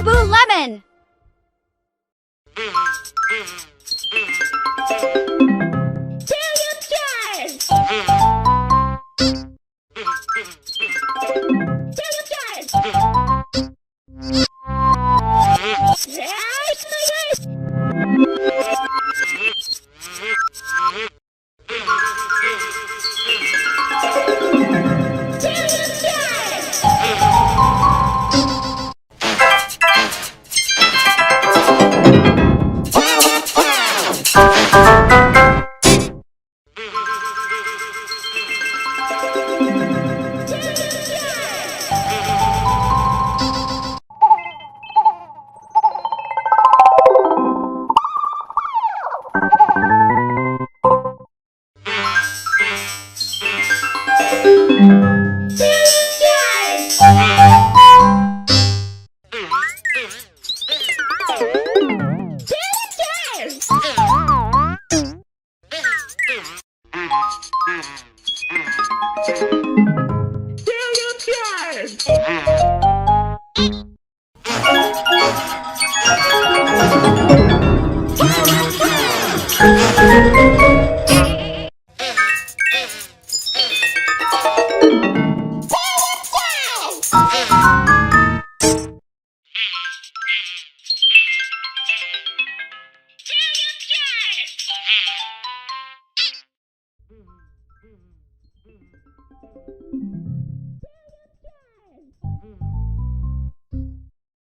Boo Lemon!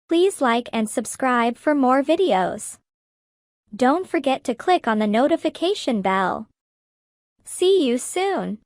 Please like and subscribe for more videos. Don't forget to click on the notification bell. See you soon.